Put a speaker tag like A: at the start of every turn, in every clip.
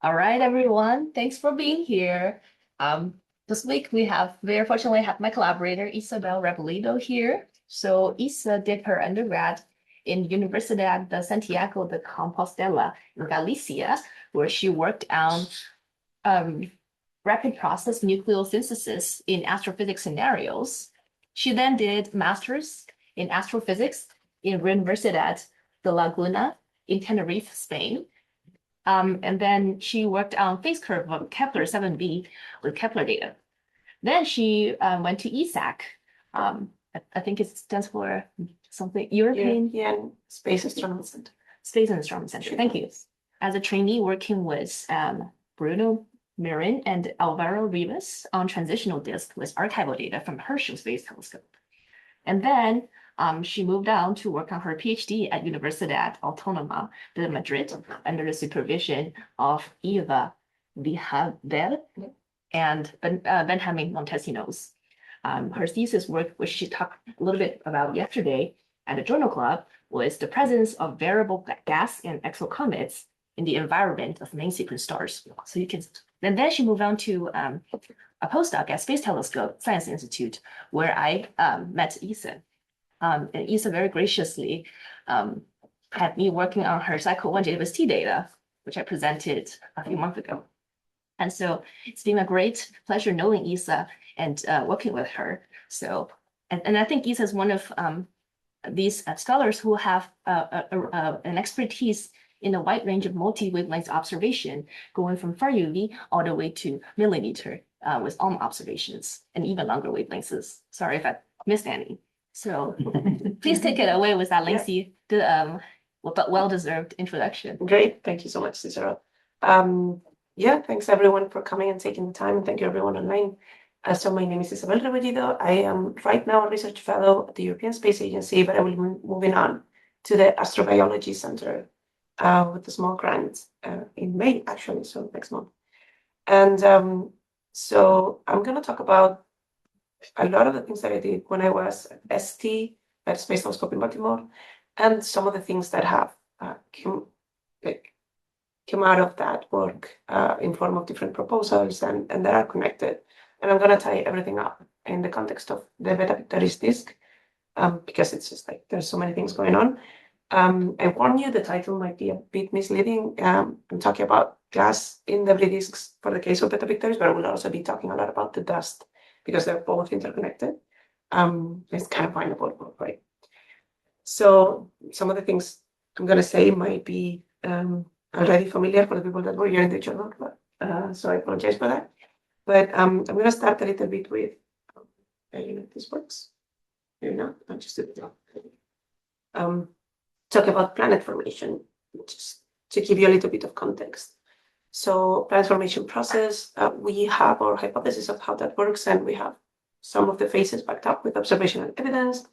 A: All right, everyone. Thanks for being here. This week we have very fortunately have my collaborator Isabel Rebollido here. So Isa did her undergrad in Universidad de Santiago de Compostela in Galicia, where she worked on um, rapid process nucleosynthesis in astrophysics scenarios. She then did master's in astrophysics in Universidad de Laguna in Tenerife, Spain. And then she worked on phase curve of Kepler 7b with Kepler data. Then she went to ESAC. I think it stands for something
B: European Space Astronomy Center.
A: Space and Astronomy Center. Thank you. As a trainee working with Bruno Marin and Alvaro Rivas on transitional disk with archival data from Herschel Space Telescope. And then she moved on to work on her PhD at Universidad Autónoma de Madrid under the supervision of Eva Vijabel and Benjamin Montesinos. Her thesis work, which she talked a little bit about yesterday at the Journal Club, was the presence of variable gas and exocomets in the environment of main sequence stars. So you can, and then she moved on to a postdoc at Space Telescope Science Institute, where I met Isa. And Isa very graciously had me working on her cycle 1 JWST data, which I presented a few months ago. And so it's been a great pleasure knowing Isa and working with her. So, and I think Isa is one of these scholars who have an expertise in a wide range of multi-wavelength observation, going from far UV all the way to millimeter with ALM observations and even longer wavelengths. Sorry if I missed any. So please take it away with that lengthy, but well-deserved introduction.
B: Great. Thank you so much, Cicero. Thanks everyone for coming and taking the time. And thank you everyone online. So my name is Isabel Rebollido. I am right now a research fellow at the European Space Agency, but I will be moving on to the Astrobiology Center with a small grant in May, actually, so next month. And so I'm going to talk about a lot of the things that I did when I was at ST, at Space Telescope in Baltimore, and some of the things that have come out of that work in form of different proposals and that are connected. And I'm going to tie everything up in the context of the Beta Pictoris disk, because it's just like there's so many things going on. I warn you, the title might be a bit misleading. I'm talking about gas in debris disks for the case of Beta Pictoris, but I will also be talking a lot about the dust because they're both interconnected. It's kind of findable, right? So some of the things I'm going to say might be already familiar for the people that were here in the journal, so I apologize for that. But I'm going to start a little bit with, this works. Maybe not, I'll just do it. Talk about planet formation, just to give you a little bit of context. So planet formation process, we have our hypothesis of how that works, and we have some of the phases backed up with observational evidence.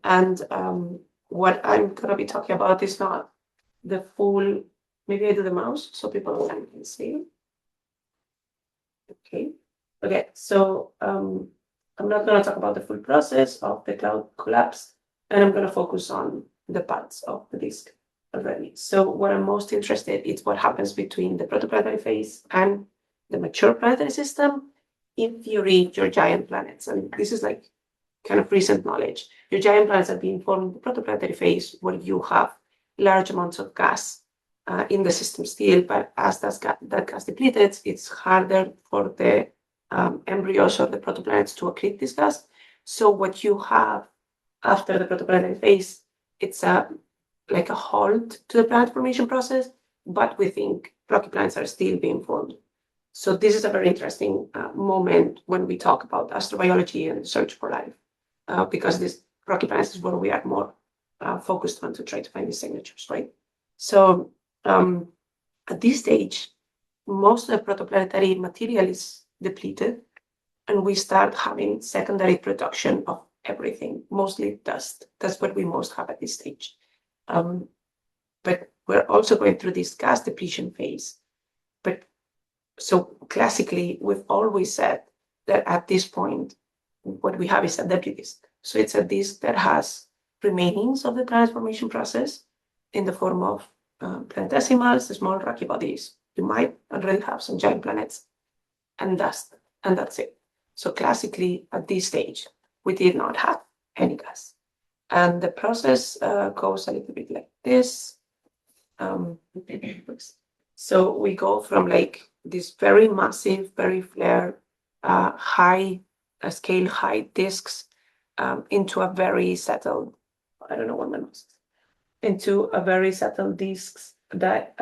B: And what I'm going to be talking about is not the full, maybe I do the mouse so people can see. Okay, so I'm not going to talk about the full process of the cloud collapse, and I'm going to focus on the parts of the disk already. So what I'm most interested in is what happens between the protoplanetary phase and the mature planetary system if you read your giant planets. And this is like kind of recent knowledge. Your giant planets are being formed in the protoplanetary phase where you have large amounts of gas in the system still, but as that gas depleted, it's harder for the embryos or the protoplanets to accrete this gas. So what you have after the protoplanetary phase, it's like a halt to the planet formation process, but we think rocky planets are still being formed. So this is a very interesting moment when we talk about astrobiology and search for life, because this rocky planets is where we are more focused on to try to find these signatures, right? So at this stage, most of the protoplanetary material is depleted, and we start having secondary production of everything, mostly dust. That's what we most have at this stage. But we're also going through this gas depletion phase. But so classically, we've always said that at this point, what we have is a debris disk. So it's a disk that has remainings of the planet formation process in the form of planetesimals, the small rocky bodies, you might already have some giant planets and dust, and that's it. So classically, at this stage, we did not have any gas. And the process goes a little bit like this. So we go from like this very massive, very flare, high scale, high disks into a very settled, I don't know what my nose is, into a very settled disks that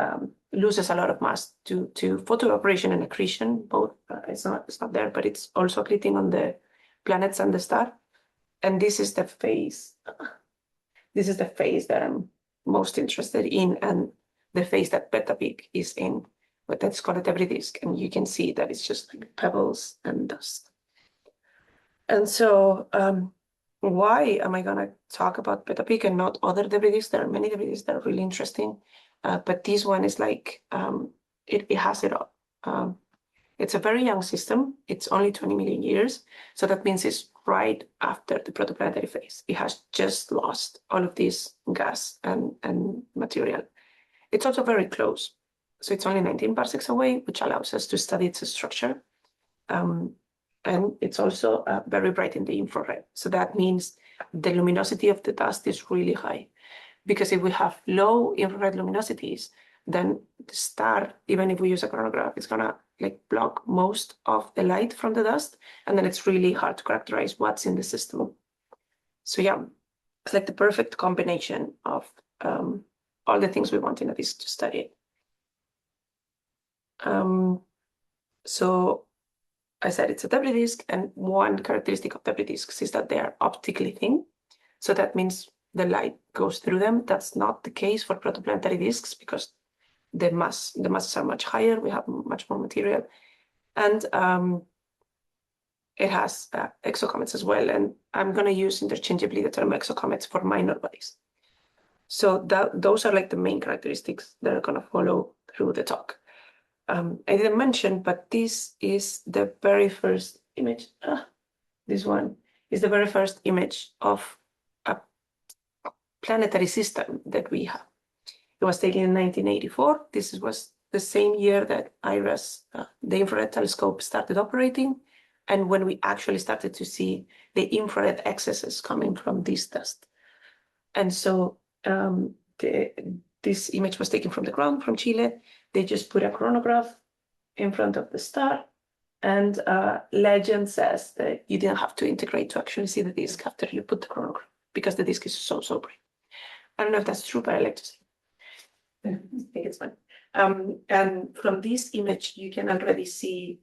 B: loses a lot of mass to photoevaporation and accretion. Both it's not there, but it's also accreting on the planets and the star. And this is the phase. This is the phase that I'm most interested in, and the phase that Beta Pic is in, but that's called a debris disk, and you can see that it's just like pebbles and dust. And so, why am I gonna talk about Beta Pic and not other debris disks? There are many debris disks that are really interesting, but this one is like it has it all. It's a very young system. It's only 20 million years, so that means it's right after the protoplanetary phase. It has just lost all of this gas and material. It's also very close. So it's only 19 parsecs away, which allows us to study its structure. And it's also very bright in the infrared. So that means the luminosity of the dust is really high. Because if we have low infrared luminosities, then the star, even if we use a chronograph, it's gonna like block most of the light from the dust, and then it's really hard to characterize what's in the system. So yeah, it's like the perfect combination of all the things we want in a disk to study. So I said it's a debris disk, and one characteristic of debris disks is that they are optically thin. So that means the light goes through them. That's not the case for protoplanetary disks because the masses are much higher. We have much more material, and it has exocomets as well. And I'm going to use interchangeably the term exocomets for minor bodies. So those are like the main characteristics that are going to follow through the talk. I didn't mention, but this is the very first image. This one is the very first image of a planetary system that we have. It was taken in 1984. This was the same year that IRAS, the infrared telescope, started operating, and when we actually started to see the infrared excesses coming from this dust. And so this image was taken from the ground, from Chile. They just put a chronograph in front of the star, and legend says that you didn't have to integrate to actually see the disk after you put the chronograph, because the disk is so bright. I don't know if that's true, but I like to see. I think it's fun. And from this image, you can already see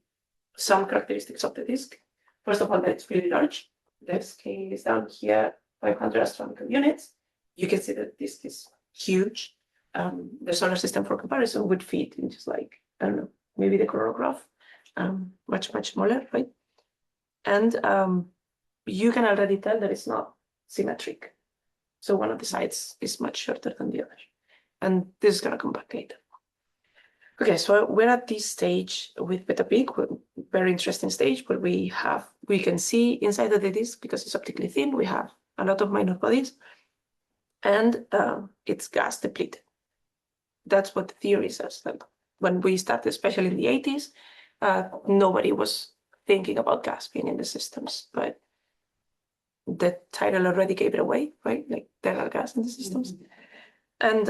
B: some characteristics of the disk. First of all, that it's really large. The scale is down here, 500 astronomical units. You can see that this is huge. The solar system, for comparison, would fit in just like, I don't know, maybe the chronograph, much smaller, right? And you can already tell that it's not symmetric. So one of the sides is much shorter than the other. And this is going to come back later. Okay, so we're at this stage with Beta Pic, very interesting stage, where we can see inside of the disk, because it's optically thin, we have a lot of minor bodies, and it's gas depleted. That's what the theory says. Like when we started, especially in the 80s, nobody was thinking about gas being in the systems, but the title already gave it away, right? Like there are gas in the systems. And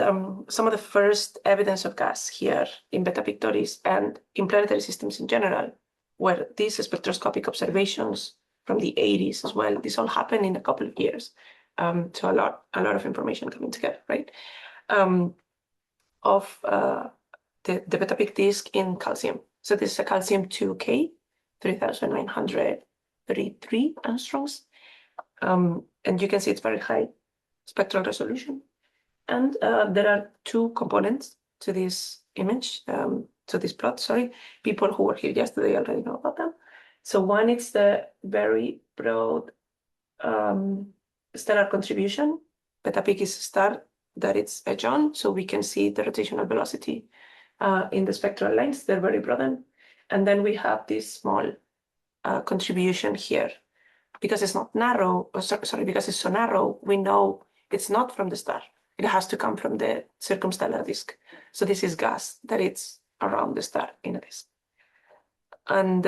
B: some of the first evidence of gas here in Beta Pictoris and in planetary systems in general were these spectroscopic observations from the 80s as well. This all happened in a couple of years. So a lot of information coming together, right? Of the Beta Pic disk in calcium. So this is a calcium 2K, 3,933 angstroms. And you can see it's very high spectral resolution. And there are two components to this image, to this plot, sorry. People who were here yesterday already know about them. So one is the very broad stellar contribution. Beta Pic is a star that it's edge on, so we can see the rotational velocity in the spectral lines. They're very broadened. And then we have this small contribution here. Because it's not narrow, because it's so narrow, we know it's not from the star. It has to come from the circumstellar disk. So this is gas that it's around the star in a disk. And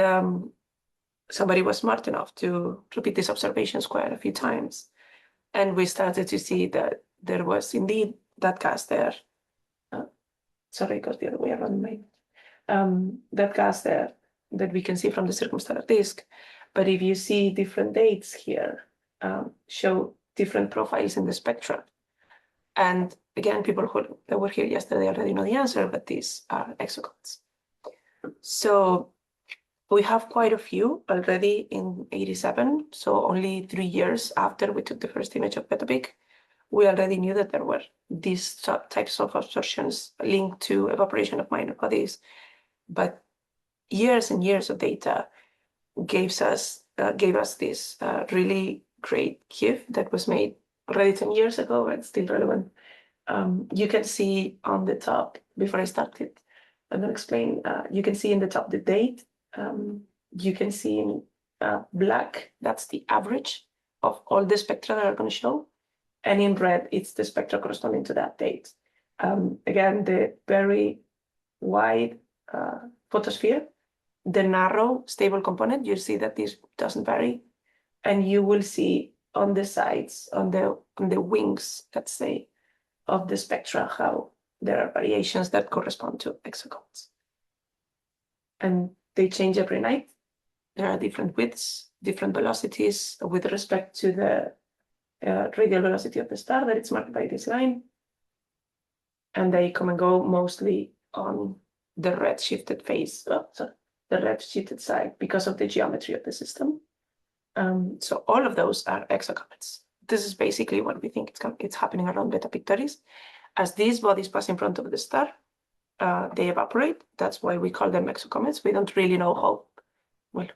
B: somebody was smart enough to repeat these observations quite a few times. And we started to see that there was indeed that gas there. Sorry, it goes the other way around my that gas there that we can see from the circumstellar disk. But if you see different dates here, show different profiles in the spectra. And again, people that were here yesterday already know the answer, but these are exocomets. So we have quite a few already in 87. So only 3 years after we took the first image of Beta Pic, we already knew that there were these types of absorptions linked to evaporation of minor bodies. But years and years of data gave us this really great GIF that was made already 10 years ago, but still relevant. You can see on the top, before I started, I'm going to explain, you can see in the top the date. You can see in black, that's the average of all the spectra that are going to show. And in red, it's the spectra corresponding to that date. Again, the very wide photosphere, the narrow stable component, you see that this doesn't vary. And you will see on the sides, on the wings, let's say, of the spectra, how there are variations that correspond to exocomets. And they change every night. There are different widths, different velocities with respect to the radial velocity of the star that it's marked by this line. And they come and go mostly on the red shifted phase, the red shifted side because of the geometry of the system. So all of those are exocomets. This is basically what we think it's happening around Beta Pictoris. As these bodies pass in front of the star, they evaporate. That's why we call them exocomets. We don't really know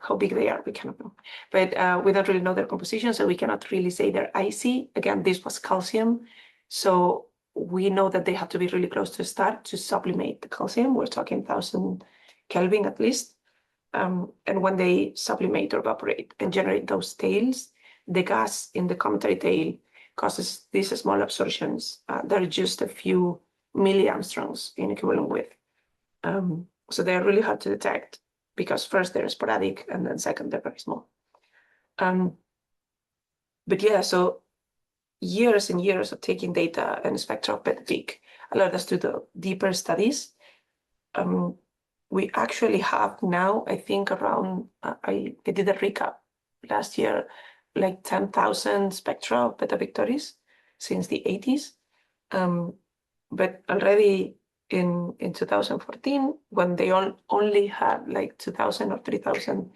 B: how big they are. We cannot know, but we don't really know their composition, so we cannot really say they're icy. Again, this was calcium, so we know that they have to be really close to the star to sublimate the calcium. We're talking 1,000 Kelvin at least. And when they sublimate or evaporate and generate those tails, the gas in the cometary tail causes these small absorptions. They're just a few milliangstroms in equivalent width. So they're really hard to detect because first they're sporadic and then second they're very small. But yeah, so years and years of taking data and spectra of Beta Pic allowed us to do deeper studies. We actually have now, I think around, I did a recap last year, like 10,000 spectra of Beta Pictoris since the 80s. But already in 2014, when they only had like 2,000 or 3,000,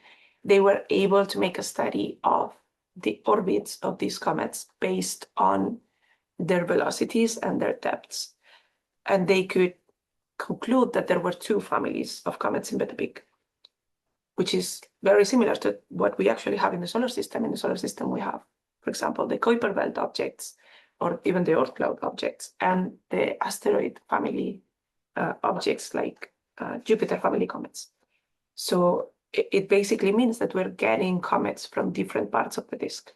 B: they were able to make a study of the orbits of these comets based on their velocities and their depths. And they could conclude that there were two families of comets in Beta Pic, which is very similar to what we actually have in the solar system. In the solar system, we have, for example, the Kuiper belt objects, or even the Oort cloud objects, and the asteroid family objects like Jupiter family comets. So it basically means that we're getting comets from different parts of the disk.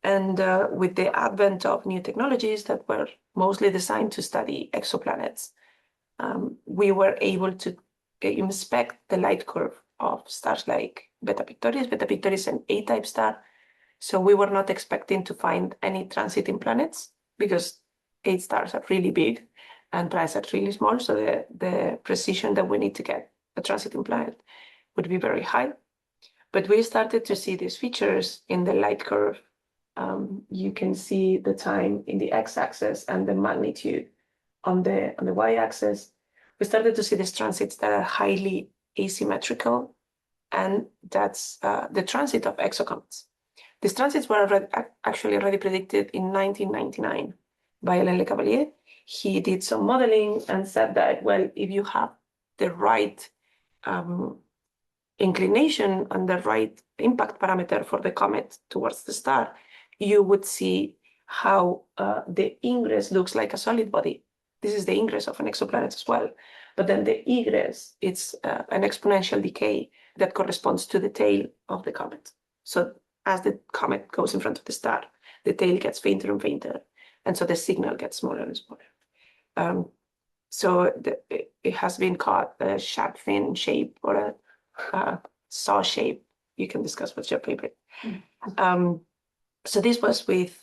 B: And with the advent of new technologies that were mostly designed to study exoplanets, we were able to inspect the light curve of stars like Beta Pictoris. Beta Pictoris is an A-type star, so we were not expecting to find any transiting planets because 8 stars are really big and planets are really small, so the precision that we need to get a transiting planet would be very high. But we started to see these features in the light curve. You can see the time in the x-axis and the magnitude on the y-axis. We started to see these transits that are highly asymmetrical, and that's the transit of exocomets. These transits were actually already predicted in 1999 by Alain Le Cavalier. He did some modeling and said that, well, if you have the right inclination and the right impact parameter for the comet towards the star, you would see how the ingress looks like a solid body. This is the ingress of an exoplanet as well. But then the egress, it's an exponential decay that corresponds to the tail of the comet. So as the comet goes in front of the star, the tail gets fainter and fainter. And so the signal gets smaller and smaller. So it has been called a shark fin shape or a saw shape. You can discuss what's your favorite. So this was with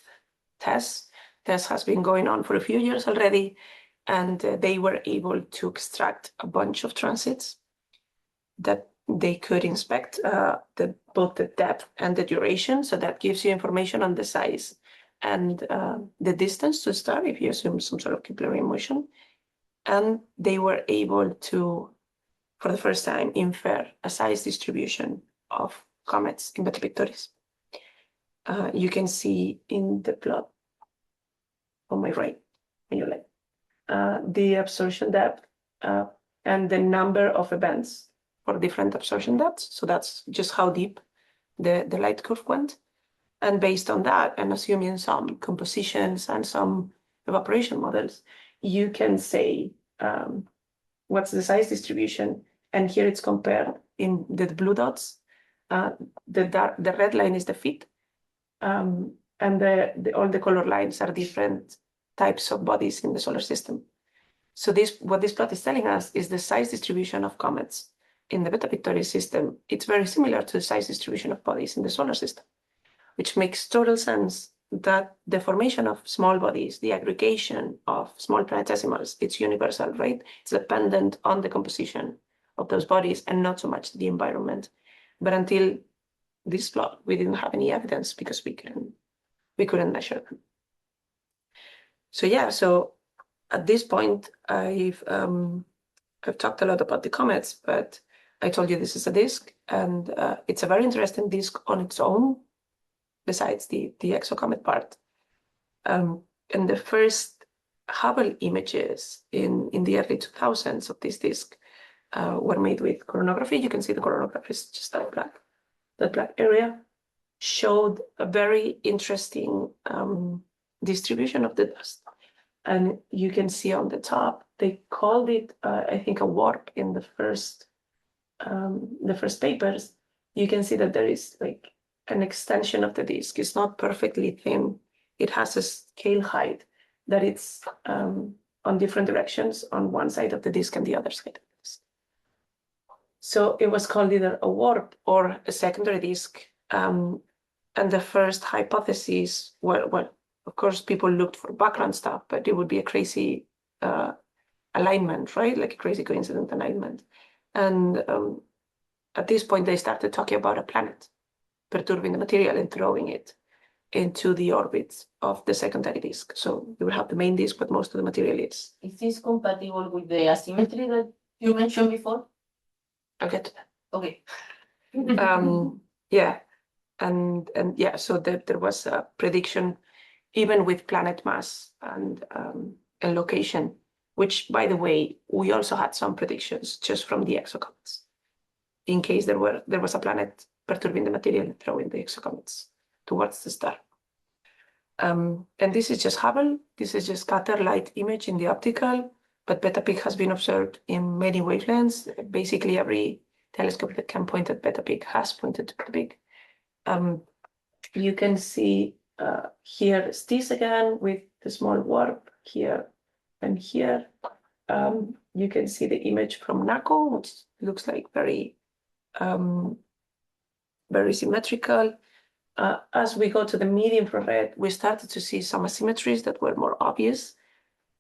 B: Tess. Tess has been going on for a few years already, and they were able to extract a bunch of transits that they could inspect both the depth and the duration. So that gives you information on the size and the distance to a star if you assume some sort of Keplerian motion. And they were able to, for the first time, infer a size distribution of comets in Beta Pictoris. You can see in the plot on my right, on your left, the absorption depth and the number of events for different absorption depths. So that's just how deep the light curve went. And based on that, and assuming some compositions and some evaporation models, you can say what's the size distribution. And here it's compared in the blue dots. The red line is the fit. And all the color lines are different types of bodies in the solar system. So what this plot is telling us is the size distribution of comets in the Beta Pictoris system. It's very similar to the size distribution of bodies in the solar system, which makes total sense that the formation of small bodies, the aggregation of small planetesimals, it's universal, right? It's dependent on the composition of those bodies and not so much the environment. But until this plot, we didn't have any evidence because we couldn't measure them. So yeah, so at this point, I've talked a lot about the comets, but I told you this is a disk, and it's a very interesting disk on its own, besides the exocomet part. And the first Hubble images in the early 2000s of this disk were made with coronagraphy. You can see the coronagraphy is just that black area, showed a very interesting distribution of the dust. And you can see on the top, they called it, I think, a warp in the first papers. You can see that there is like an extension of the disk. It's not perfectly thin. It has a scale height that it's on different directions on one side of the disk and the other side of the disk. So it was called either a warp or a secondary disk. And the first hypotheses were, well, of course, people looked for background stuff, but it would be a crazy alignment, right? Like a crazy coincident alignment. And at this point, they started talking about a planet perturbing the material and throwing it into the orbits of the secondary disk. So you will have the main disk, but most of the material is.
C: Is this compatible with the asymmetry that you mentioned before?
B: I'll get to that.
C: Okay.
B: Yeah, and yeah, so there was a prediction, even with planet mass and location, which, by the way, we also had some predictions just from the exocomets, in case there was a planet perturbing the material and throwing the exocomets towards the star. And this is just Hubble. This is just scatter light image in the optical, but Beta Pic has been observed in many wavelengths. Basically, every telescope that can point at Beta Pic has pointed to Beta Pic. You can see here STIS again with the small warp here and here. You can see the image from NACO, which looks like very symmetrical. As we go to the mid-infrared, we started to see some asymmetries that were more obvious.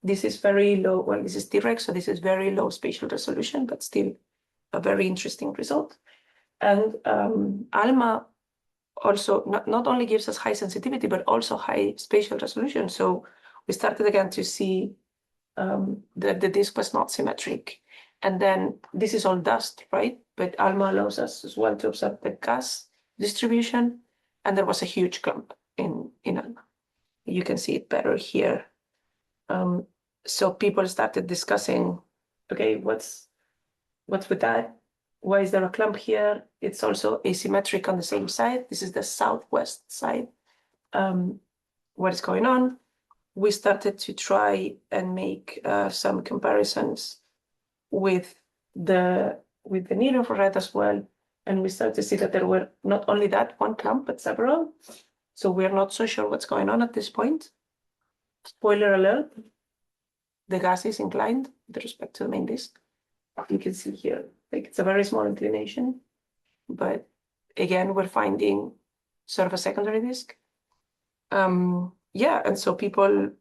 B: This is very low, well, this is T-Rex, so this is very low spatial resolution, but still a very interesting result. And ALMA also not only gives us high sensitivity, but also high spatial resolution. So we started again to see that the disk was not symmetric. And then this is all dust, right? But ALMA allows us as well to observe the gas distribution. And there was a huge clump in ALMA. You can see it better here. So people started discussing, okay, what's with that? Why is there a clump here? It's also asymmetric on the same side. This is the southwest side. What is going on? We started to try and make some comparisons with the near infrared as well. And we started to see that there were not only that one clump, but several. So we're not so sure what's going on at this point. Spoiler alert. the gas is inclined with respect to the main disk. You can see here, like it's a very small inclination, but again, we're finding sort of a secondary disk. Yeah, and so people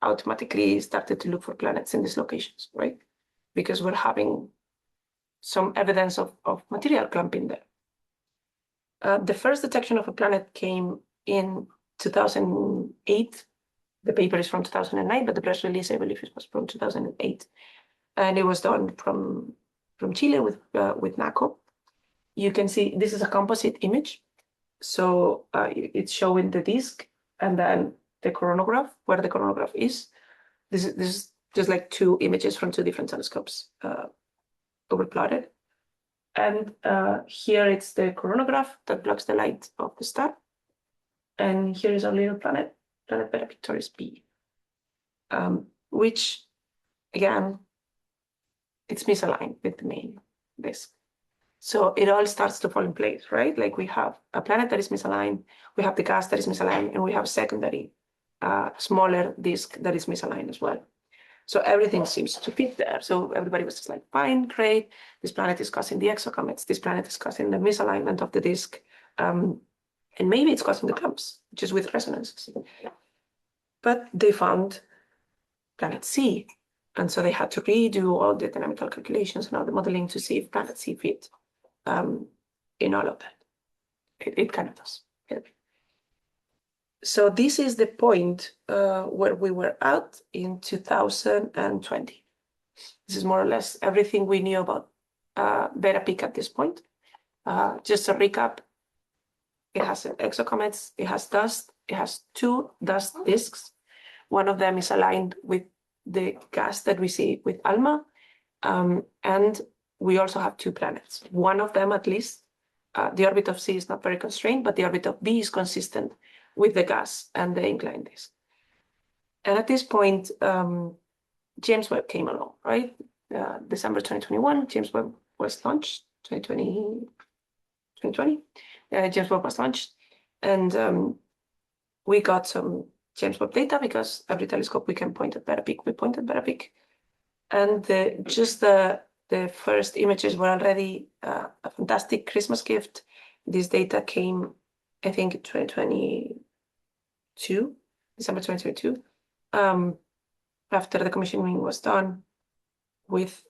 B: automatically started to look for planets in these locations, right? Because we're having some evidence of material clumping there. The first detection of a planet came in 2008. The paper is from 2009, but the press release, I believe, was from 2008. And it was done from Chile with NACO. You can see this is a composite image. So it's showing the disk and then the coronagraph, where the coronagraph is. This is just like two images from two different telescopes overplotted. And here it's the coronagraph that blocks the light of the star. And here is our little planet Beta Pictoris b, which, again, it's misaligned with the main disk. So it all starts to fall in place, right? Like we have a planet that is misaligned, we have the gas that is misaligned, and we have a secondary, smaller disk that is misaligned as well. So everything seems to fit there. So everybody was just like, fine, great. This planet is causing the exocomets. This planet is causing the misalignment of the disk. And maybe it's causing the clumps, which is with resonances. But they found planet C. And so they had to redo all the dynamical calculations and all the modeling to see if planet C fit in all of that. It kind of does. So this is the point where we were at in 2020. This is more or less everything we knew about Beta Pic at this point. Just a recap, it has exocomets, it has dust, it has two dust disks. One of them is aligned with the gas that we see with ALMA, and we also have two planets. One of them, at least, the orbit of C is not very constrained, but the orbit of B is consistent with the gas and the inclined disk. And at this point, James Webb came along, right? December 2021, James Webb was launched, 2020, James Webb was launched. And we got some James Webb data because every telescope we can point at Beta Pic, we point at Beta Pic. And just the first images were already a fantastic Christmas gift. This data came, I think, 2022, December 2022, after the commissioning was done with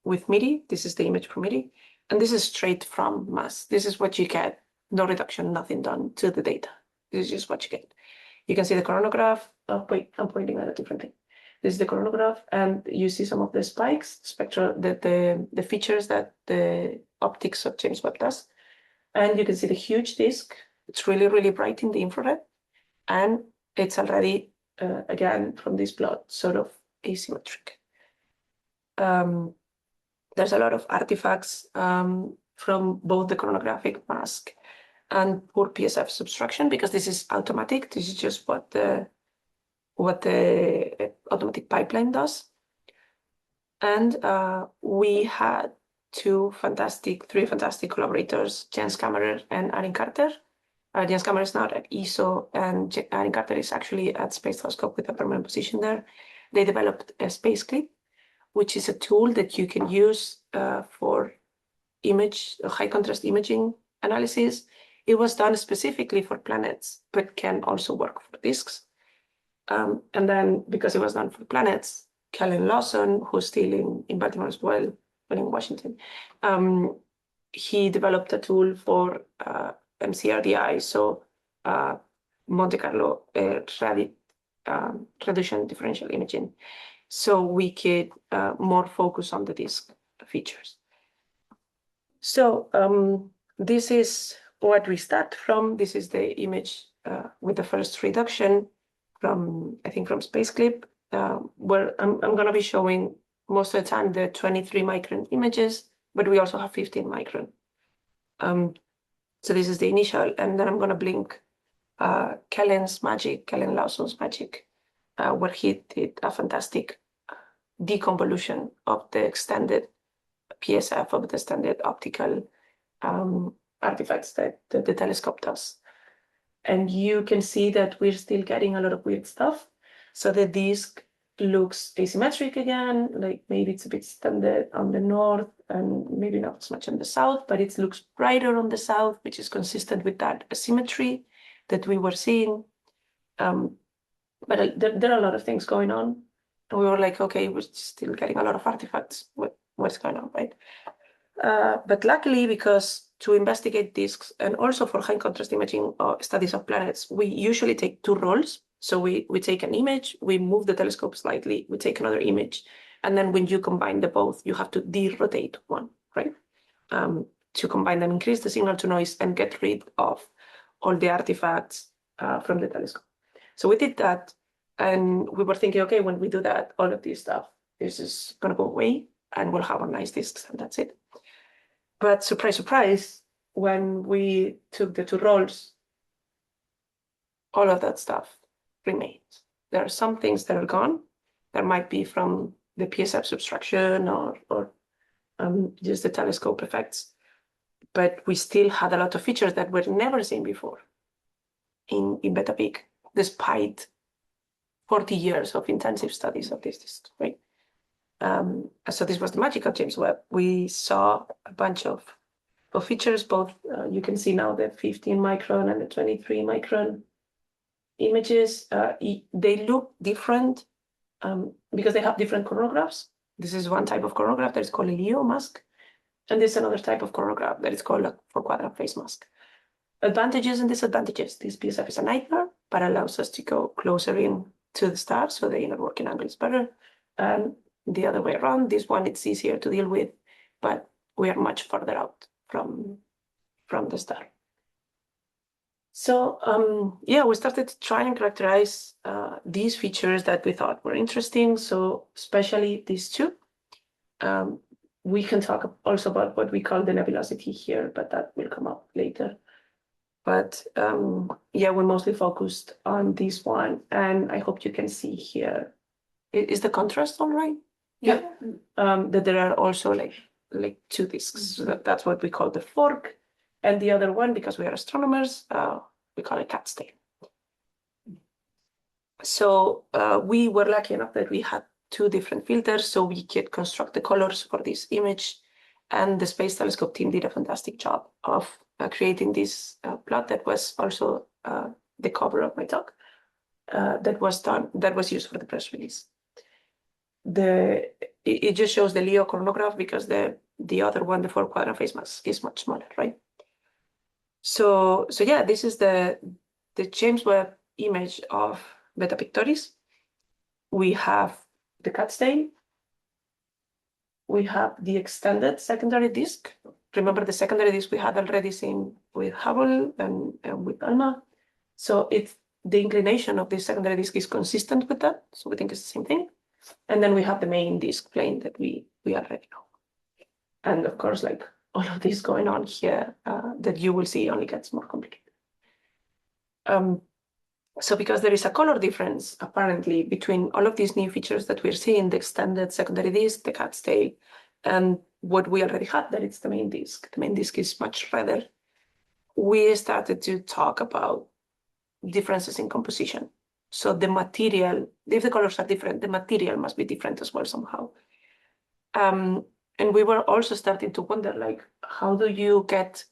B: MIDI. This is the image from MIDI, and this is straight from MAS. This is what you get, no reduction, nothing done to the data. This is just what you get. You can see the coronagraph. Oh, wait, I'm pointing at a different thing. This is the coronagraph, and you see some of the spikes, spectral, the features that the optics of James Webb does. And you can see the huge disk. It's really, really bright in the infrared. And it's already, again, from this plot, sort of asymmetric. There's a lot of artifacts from both the chronographic mask and poor PSF subtraction, because this is automatic. This is just what the automatic pipeline does. And we had three fantastic collaborators, Jens Kammerer and Arin Carter. Jens Kammerer is now at ESO, and Arin Carter is actually at Space Telescope with a permanent position there. They developed a space clip, which is a tool that you can use for high contrast imaging analysis. It was done specifically for planets, but can also work for disks. And then, because it was done for planets, Kellen Lawson, who's still in Baltimore as well, but in Washington, he developed a tool for MCRDI, so Monte Carlo reduction differential imaging, so we could more focus on the disk features. So this is what we start from. This is the image with the first reduction from Space Clip, where I'm going to be showing most of the time the 23 micron images, but we also have 15 micron. So this is the initial, and then I'm going to blink Kellen Lawson's magic, where he did a fantastic deconvolution of the extended PSF, of the standard optical artifacts that the telescope does. And you can see that we're still getting a lot of weird stuff. So the disk looks asymmetric again, like maybe it's a bit standard on the north and maybe not as much on the south, but it looks brighter on the south, which is consistent with that asymmetry that we were seeing. But there are a lot of things going on. And we were like, okay, we're still getting a lot of artifacts. What's going on, right? But luckily, because to investigate disks and also for high contrast imaging studies of planets, we usually take two rolls. So we take an image, we move the telescope slightly, we take another image, and then when you combine the both, you have to de-rotate one, right? To combine them, increase the signal to noise and get rid of all the artifacts from the telescope. So we did that, and we were thinking, okay, when we do that, all of this stuff is just gonna go away, and we'll have our nice disks, and that's it. But surprise, surprise, when we took the two rolls, all of that stuff remains. There are some things that are gone. There might be from the PSF subtraction or just the telescope effects, but we still had a lot of features that were never seen before in Beta Pic, despite 40 years of intensive studies of this disk, right? So this was the magic of James Webb. We saw a bunch of features, both you can see now the 15 micron and the 23 micron images. They look different because they have different coronagraphs. This is one type of coronagraph that is called a LEO mask, and this is another type of coronagraph that is called a four-quadrant phase mask. Advantages and disadvantages. This PSF is a nightmare, but allows us to go closer in to the star, so the inner working angle is better. And the other way around, this one, it's easier to deal with, but we are much further out from the star. So yeah, we started to try and characterize these features that we thought were interesting. So especially these two. We can talk also about what we call the nebulosity here, but that will come up later. But yeah, we mostly focused on this one, and I hope you can see here. Is the contrast all right?
C: Yeah.
B: That there are also like two disks. So that's what we call the fork, and the other one, because we are astronomers, we call it cat's tail. So we were lucky enough that we had two different filters, so we could construct the colors for this image. And the Space Telescope team did a fantastic job of creating this plot that was also the cover of my talk. That was used for the press release. It just shows the LEO coronagraph because the other one, the four-quadrant phase mask, is much smaller, right? So yeah, this is the James Webb image of Beta Pictoris. We have the cat's tail. We have the extended secondary disk. Remember the secondary disk we had already seen with Hubble and with ALMA. So the inclination of the secondary disk is consistent with that. So we think it's the same thing. And then we have the main disk plane that we already know. And of course, like all of this going on here that you will see only gets more complicated. So because there is a color difference, apparently, between all of these new features that we're seeing, the extended secondary disk, the cat's tail, and what we already had, that it's the main disk. The main disk is much redder. We started to talk about differences in composition. So the material, if the colors are different, the material must be different as well somehow. And we were also starting to wonder, like, how do you get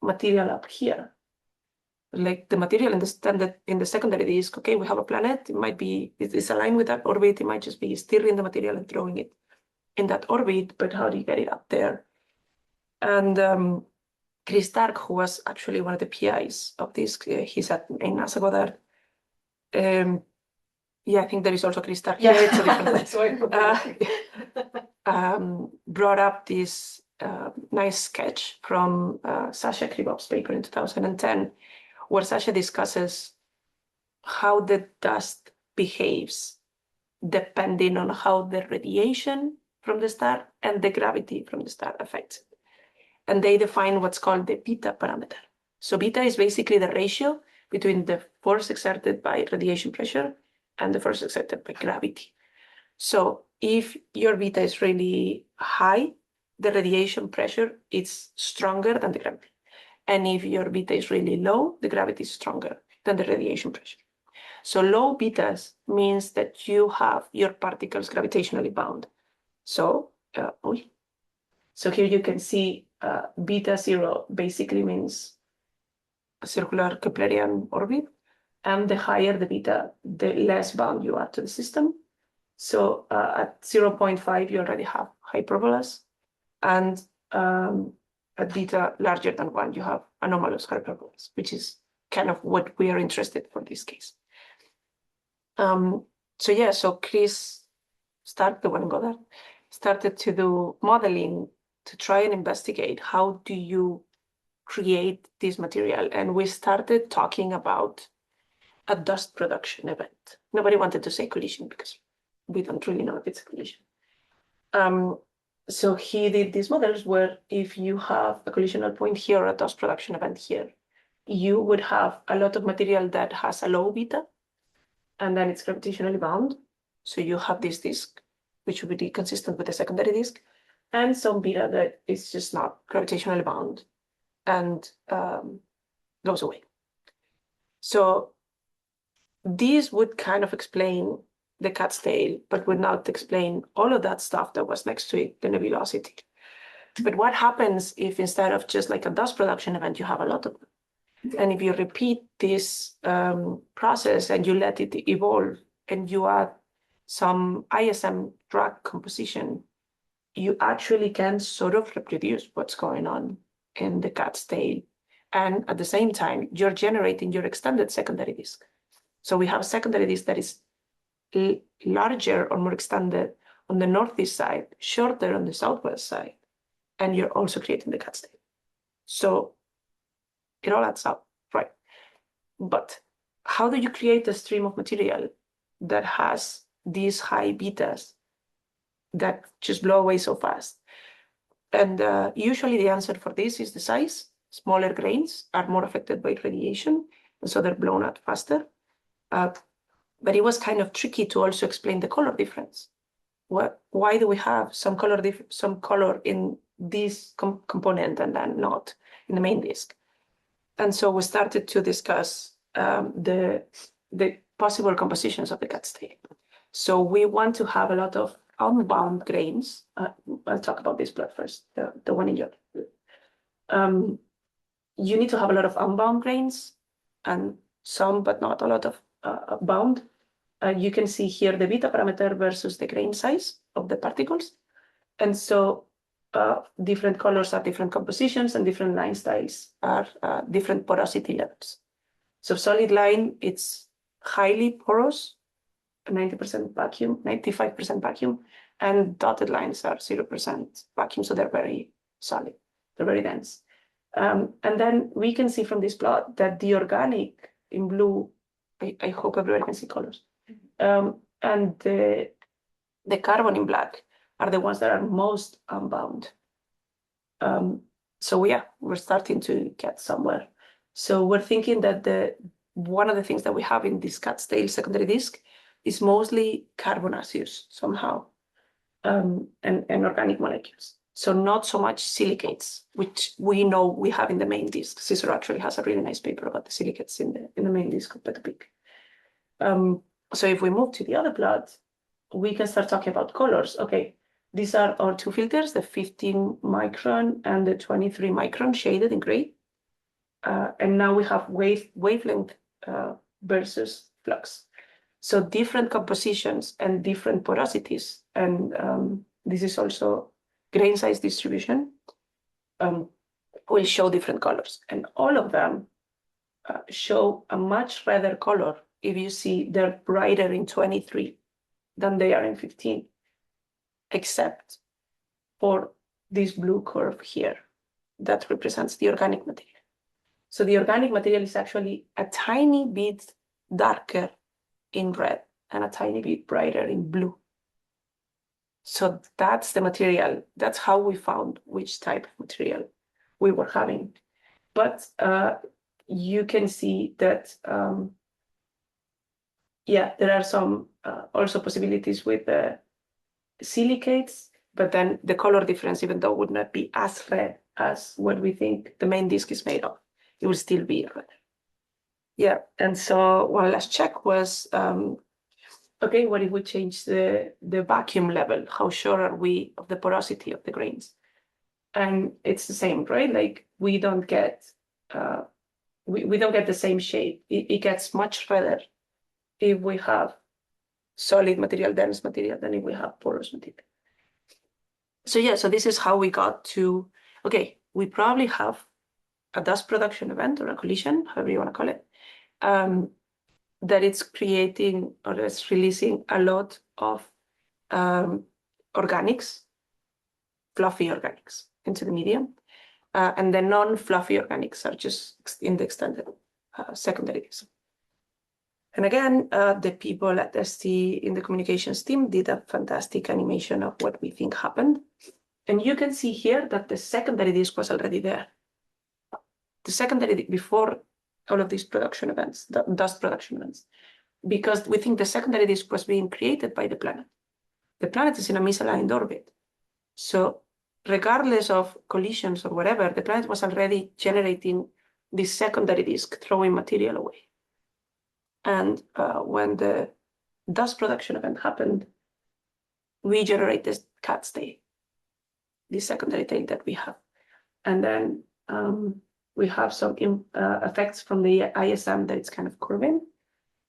B: material up here? Like the material in the secondary disk, okay, we have a planet, it's aligned with that orbit, it might just be steering the material and throwing it in that orbit, but how do you get it up there? And Chris Stark, who was actually one of the PIs of this, he's in NASA Goddard. Yeah, I think there is also Chris Stark here. It's a different brought up this nice sketch from Sasha Krivov's paper in 2010, where Sasha discusses how the dust behaves depending on how the radiation from the star and the gravity from the star affects it. And they define what's called the beta parameter. So beta is basically the ratio between the force exerted by radiation pressure and the force exerted by gravity. So if your beta is really high, the radiation pressure is stronger than the gravity. And if your beta is really low, the gravity is stronger than the radiation pressure. So low betas means that you have your particles gravitationally bound. So, so here you can see beta 0 basically means a circular Keplerian orbit. And the higher the beta, the less bound you are to the system. So at 0.5, you already have hyperbolas. And at beta larger than 1, you have anomalous hyperbolas, which is kind of what we are interested for this case. So Chris started to do modeling to try and investigate how do you create this material. And we started talking about a dust production event. Nobody wanted to say collision because we don't really know if it's a collision. So he did these models where if you have a collisional point here or a dust production event here, you would have a lot of material that has a low beta, and then it's gravitationally bound. So you have this disk, which would be consistent with the secondary disk, and some beta that is just not gravitationally bound and goes away. So these would kind of explain the cat's tail, but would not explain all of that stuff that was next to it, the nebulosity. But what happens if instead of just like a dust production event, you have a lot of them? And if you repeat this process and you let it evolve and you add some ISM drag composition, you actually can sort of reproduce what's going on in the cat's tail. And at the same time, you're generating your extended secondary disk. So we have a secondary disk that is larger or more extended on the northeast side, shorter on the southwest side, and you're also creating the cat's tail. So it all adds up, right? But how do you create a stream of material that has these high betas that just blow away so fast? And usually the answer for this is the size. Smaller grains are more affected by radiation, and so they're blown out faster. But it was kind of tricky to also explain the color difference. Why do we have some color in this component and then not in the main disk? And so we started to discuss the possible compositions of the cat's tail. So we want to have a lot of unbound grains. I'll talk about this plot first, the one in yellow. You need to have a lot of unbound grains and some, but not a lot of bound. You can see here the beta parameter versus the grain size of the particles. And so different colors are different compositions and different line styles are different porosity levels. So solid line, it's highly porous, 90% vacuum, 95% vacuum, and dotted lines are 0% vacuum, so they're very solid, they're very dense. And then we can see from this plot that the organic in blue, I hope everybody can see colors, and the carbon in black are the ones that are most unbound. So yeah, we're starting to get somewhere. So we're thinking that one of the things that we have in this cat's tail secondary disk is mostly carbonaceous somehow, and organic molecules. So not so much silicates, which we know we have in the main disk. Cicero actually has a really nice paper about the silicates in the main disk of Beta Pic. So if we move to the other plot, we can start talking about colors. Okay, these are our two filters, the 15 micron and the 23 micron shaded in gray. And now we have wavelength versus flux. So different compositions and different porosities. And this is also grain size distribution, will show different colors. And all of them show a much redder color. If you see, they're brighter in 23 than they are in 15, except for this blue curve here that represents the organic material. So the organic material is actually a tiny bit darker in red and a tiny bit brighter in blue. So that's the material. That's how we found which type of material we were having. But you can see that, yeah, there are some also possibilities with the silicates, but then the color difference, even though would not be as red as what we think the main disk is made of, it will still be red. Yeah, and so one last check was, okay, what if we change the vacuum level? How sure are we of the porosity of the grains? And it's the same, right? Like we don't get we don't get the same shape. It gets much redder if we have solid material, dense material, than if we have porous material. So yeah, so this is how we got to, okay, we probably have a dust production event or a collision, however you want to call it, that it's creating or it's releasing a lot of organics, fluffy organics into the medium. And the non-fluffy organics are just in the extended secondary disc. And again, the people at ST in the communications team did a fantastic animation of what we think happened. And you can see here that the secondary disk was already there. The secondary, before all of these production events, the dust production events, because we think the secondary disk was being created by the planet. The planet is in a misaligned orbit. So regardless of collisions or whatever, the planet was already generating this secondary disk, throwing material away. And when the dust production event happened, we generate this cat's tail, this secondary tail that we have. And then we have some effects from the ISM that it's kind of curving.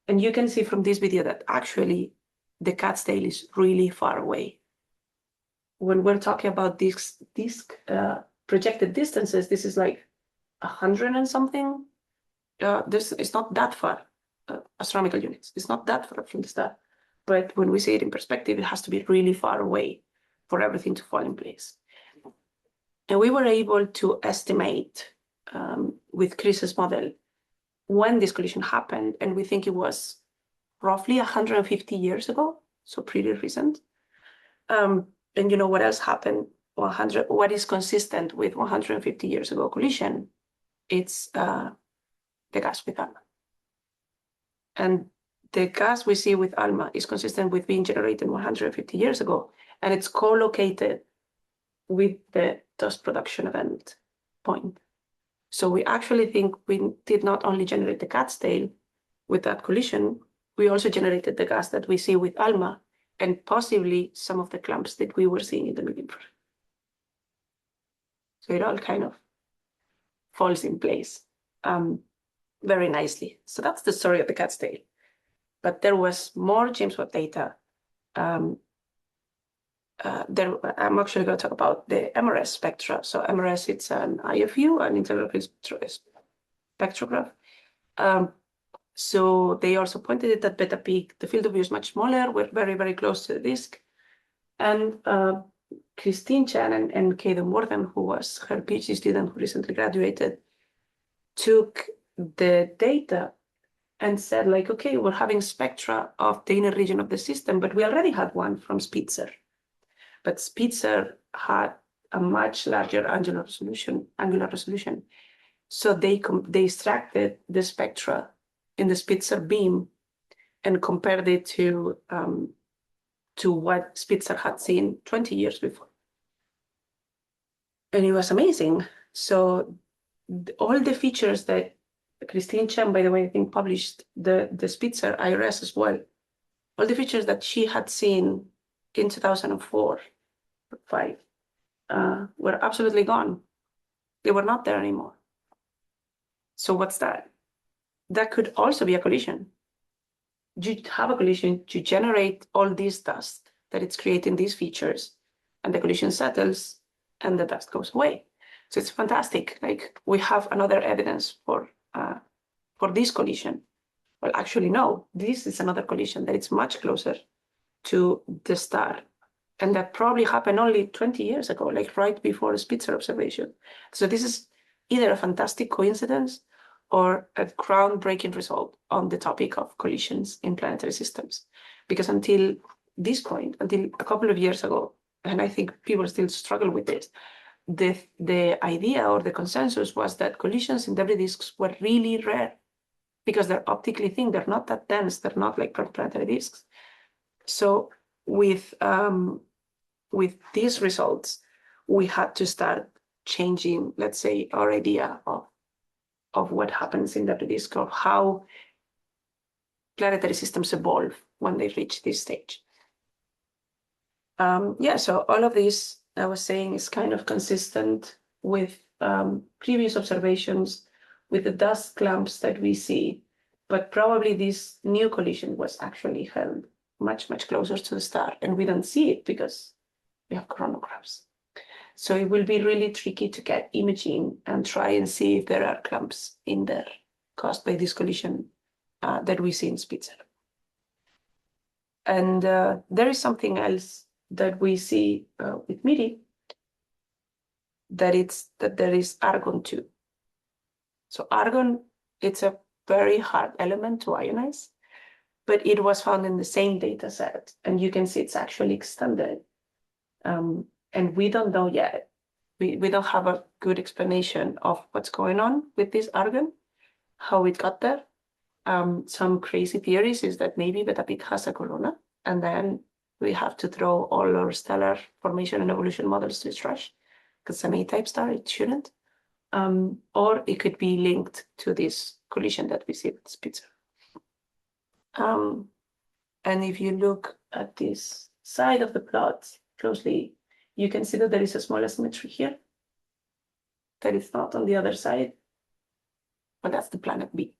B: And you can see from this video that actually the cat's tail is really far away. When we're talking about disk projected distances, this is like 100 and something. This is not that far, astronomical units. It's not that far from the star. But when we see it in perspective, it has to be really far away for everything to fall in place. And we were able to estimate with Chris's model when this collision happened, and we think it was roughly 150 years ago, so pretty recent. And you know what else happened? What is consistent with 150 years ago collision? It's the gas with ALMA. And the gas we see with ALMA is consistent with being generated 150 years ago, and it's co-located with the dust production event point. So we actually think we did not only generate the cat's tail with that collision, we also generated the gas that we see with ALMA and possibly some of the clumps that we were seeing in the mid-infrared. So it all kind of falls in place very nicely. So that's the story of the cat's tail. But there was more James Webb data. I'm actually going to talk about the MRS spectra. So MRS, it's an IFU, an interferometric spectrograph. So they also pointed it at Beta Peak. The field of view is much smaller. We're very, very close to the disk. And Christine Chen and Kaden Wortham, who was her PhD student who recently graduated, took the data and said, like, okay, we're having spectra of the inner region of the system, but we already had one from Spitzer. But Spitzer had a much larger angular resolution. So they extracted the spectra in the Spitzer beam and compared it to what Spitzer had seen 20 years before. And it was amazing. So all the features that Christine Chen, by the way, I think published the Spitzer IRS as well, all the features that she had seen in 2004, 5, were absolutely gone. They were not there anymore. So what's that? That could also be a collision. You have a collision to generate all this dust that it's creating these features, and the collision settles and the dust goes away. So it's fantastic. Like we have another evidence for this collision. Well, actually, no, this is another collision that it's much closer to the star. And that probably happened only 20 years ago, like right before the Spitzer observation. So this is either a fantastic coincidence or a groundbreaking result on the topic of collisions in planetary systems. Because until this point, until a couple of years ago, and I think people still struggle with this, the idea or the consensus was that collisions in debris disks were really rare because they're optically thin, they're not that dense, they're not like planetary disks. So with these results, we had to start changing, let's say, our idea of of what happens in the disk or how planetary systems evolve when they reach this stage. So all of this I was saying is kind of consistent with previous observations with the dust clumps that we see, but probably this new collision was actually held much, much closer to the star, and we don't see it because we have coronagraphs. So it will be really tricky to get imaging and try and see if there are clumps in there caused by this collision that we see in Spitzer. And there is something else that we see with MIDI, that there is argon too. So argon, it's a very hard element to ionize, but it was found in the same data set, and you can see it's actually extended. And we don't know yet. We don't have a good explanation of what's going on with this argon, how it got there. Some crazy theories is that maybe Beta Pictoris has a corona, and then we have to throw all our stellar formation and evolution models to its trash, because it's an A-type star, it shouldn't. Or it could be linked to this collision that we see with Spitzer. And if you look at this side of the plot closely, you can see that there is a small asymmetry here that is not on the other side, but that's the planet B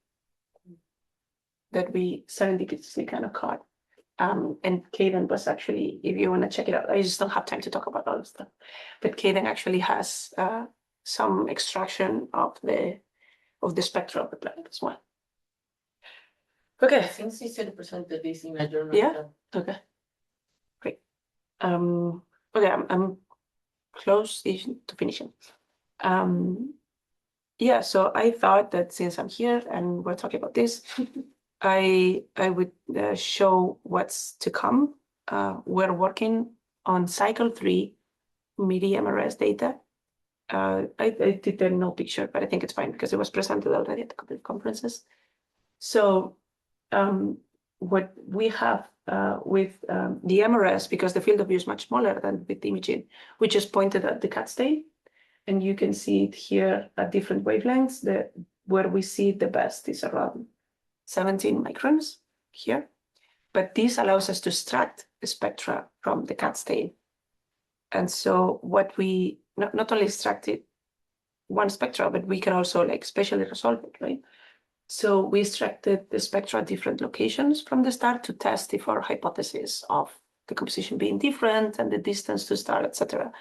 B: that we serendipitously kind of caught. And Caden was actually, if you want to check it out, I just don't have time to talk about all this stuff, but Caden actually has some extraction of the spectra of the planet as well. Okay.
C: I think 60% of this image are not
B: Yeah.
C: done.
B: Okay, great. Okay, I'm close to finishing. Yeah, so I thought that since I'm here and we're talking about this, I would show what's to come. We're working on cycle 3 MIDI MRS data. I did the no picture, but I think it's fine because it was presented already at a couple of conferences. So what we have with the MRS, because the field of view is much smaller than with imaging, we just pointed at the cat stain, and you can see it here at different wavelengths. Where we see the best is around 17 microns here, but this allows us to extract the spectra from the cat stain. And so what we not only extracted one spectra, but we can also like spatially resolve it, right? So we extracted the spectra at different locations from the star to test if our hypothesis of the composition being different and the distance to star, etc.,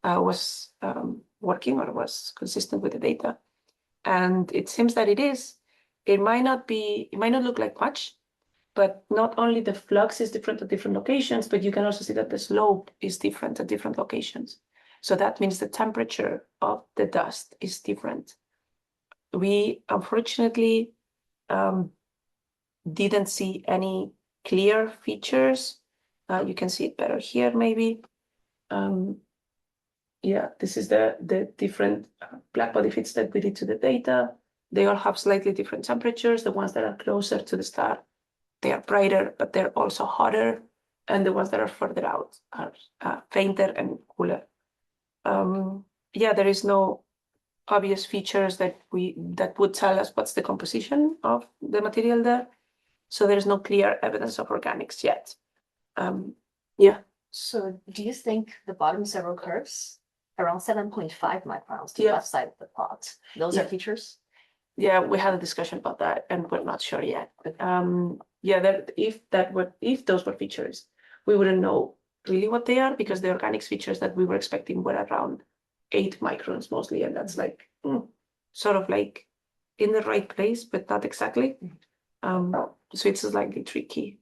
B: was working or was consistent with the data. And it seems that it is. It might not look like much, but not only the flux is different at different locations, but you can also see that the slope is different at different locations. So that means the temperature of the dust is different. We unfortunately didn't see any clear features. You can see it better here, maybe. Yeah, this is the different black body fits that we did to the data. They all have slightly different temperatures. The ones that are closer to the star, they are brighter, but they're also hotter. And the ones that are further out are fainter and cooler. Yeah, there is no obvious features that would tell us what's the composition of the material there. So there's no clear evidence of organics yet. Yeah.
A: So do you think the bottom several curves around 7.5 microns to the
B: Yeah.
A: left side of the plot, those
B: Yeah.
A: are features?
B: Yeah, we had a discussion about that, and we're not sure yet. But yeah, if those were features, we wouldn't know really what they are, because the organics features that we were expecting were around 8 microns mostly, and that's like sort of like in the right place, but not exactly. So it's slightly tricky.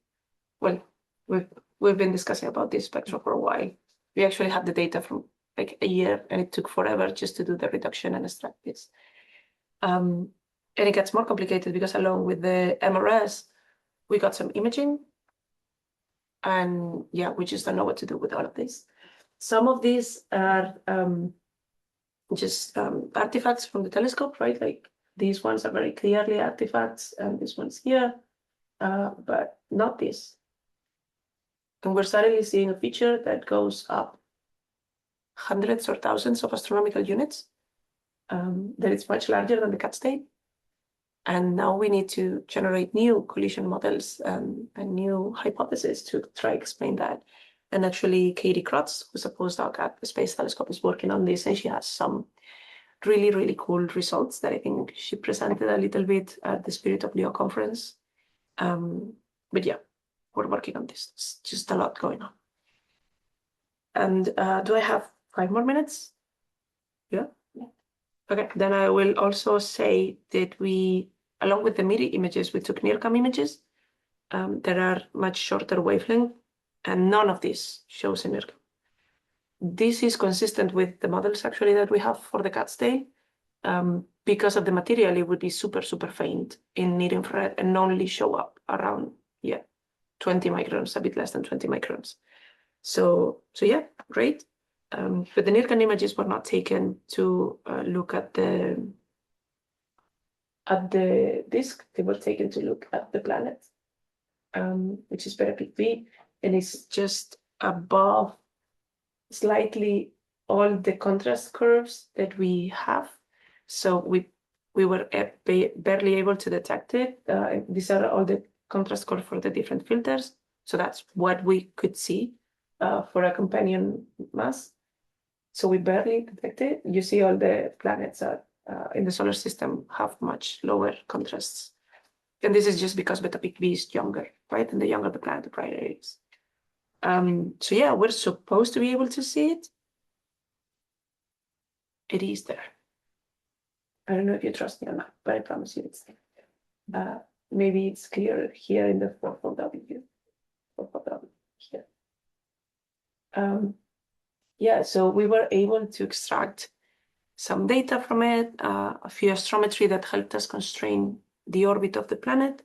B: Well, we've been discussing about this spectrum for a while. We actually had the data from like a year, and it took forever just to do the reduction and extract this. And it gets more complicated because along with the MRS, we got some imaging, and yeah, we just don't know what to do with all of this. Some of these are just artifacts from the telescope, right? Like these ones are very clearly artifacts, and this one's here, but not this. And we're suddenly seeing a feature that goes up hundreds or thousands of astronomical units, that it's much larger than the cat stain. And now we need to generate new collision models and new hypotheses to try explain that. And actually, Katie Krotz, who's a postdoc at the Space Telescope, is working on this, and she has some really, really cool results that I think she presented a little bit at the Spirit of Leo conference. But yeah, we're working on this. It's just a lot going on. And do I have 5 more minutes? Yeah? Okay, then I will also say that we, along with the MIRI images, we took NIRCam images that are much shorter wavelength, and none of this shows a NIRCam. This is consistent with the models actually that we have for the cat's tail. Because of the material, it would be super, super faint in near infrared and only show up around, 20 microns, a bit less than 20 microns. So yeah, great. But the NIRCam images were not taken to look at the disk. They were taken to look at the planet, which is Beta Pictoris, and it's just above slightly all the contrast curves that we have. So we were barely able to detect it. These are all the contrast curves for the different filters. So that's what we could see for a companion mass. So we barely detect it. You see all the planets in the solar system have much lower contrasts. And this is just because Beta Pictoris is younger, right? And the younger the planet, the brighter it is. So yeah, we're supposed to be able to see it. It is there. I don't know if you trust me or not, but I promise you it's there. Maybe it's clearer here in the 4W. 4W here. Yeah, so we were able to extract some data from it, a few astrometry that helped us constrain the orbit of the planet.